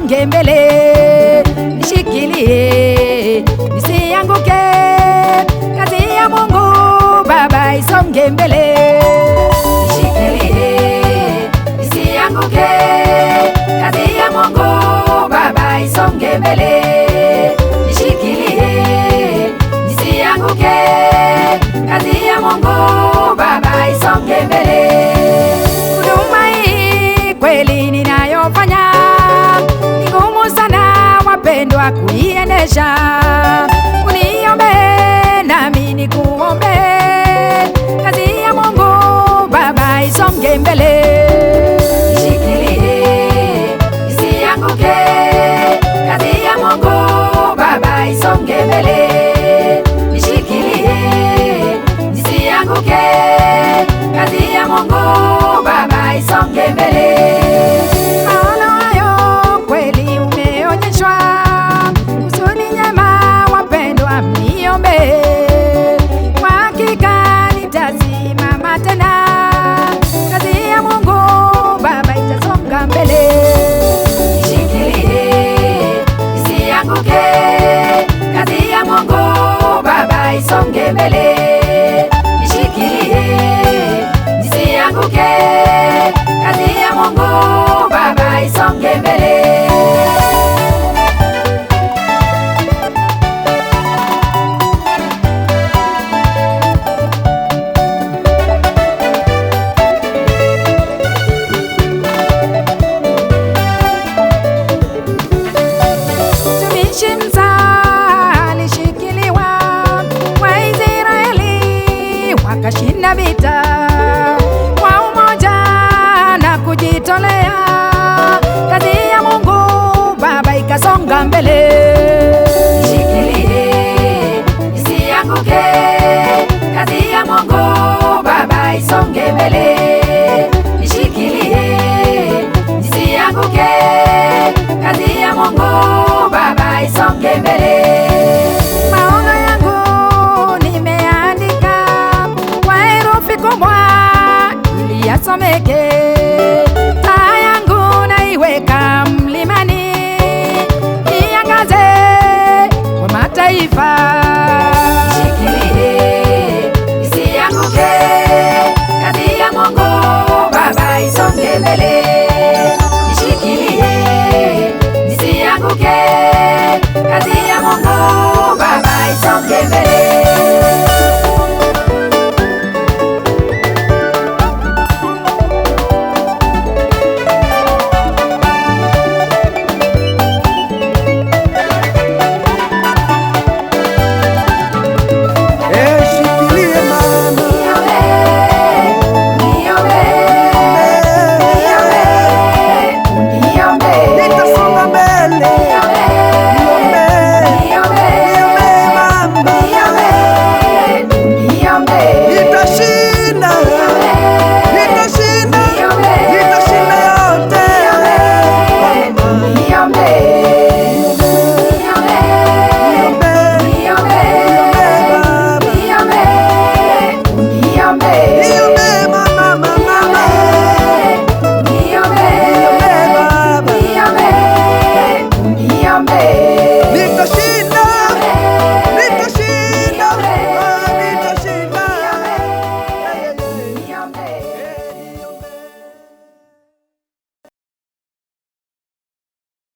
isonge mbele, nishikilie nisianguke. Kazi ya Mungu Baba isonge mbele, nishikilie nisianguke. Kazi ya Mungu Baba isonge mbele, nishikilie nisianguke. Kazi ya Mungu Baba isonge mbele. Huduma hii kweli ninayofanya ni ngumu sana wapendwa kuiendesha. Uniombe nami nikuombe, kazi ya Mungu Baba isonge mbele, nishikilie nisianguke. Kazi ya Mungu Baba isonge mbele, nishikilie nisianguke. Kazi ya Mungu Baba isonge mbele. Maono hayo kweli umeonyeshwa, kusudi njema wapendwa mniombe. Kwa hakika nitasimama tena, kazi ya Mungu Baba itasonga mbele, nishikilie nisianguke. Kazi ya Mungu Baba isonge mbele, nishikilie nisianguke. Kazi ya Mungu Baba isonge mbele. Mtumishi Musa alishikiliwa, Waisraeli wakashinda vita kwa umoja na kujitolea. Kazi ya Mungu Baba ikasonga mbele, nishikilie nisianguke. Kazi ya Mungu Baba isonge mbele, nishikilie nisianguke. Kazi ya Mungu Baba isonge mbele. Maono yangu nimeandika kwa herufi kubwa ili yasomeke.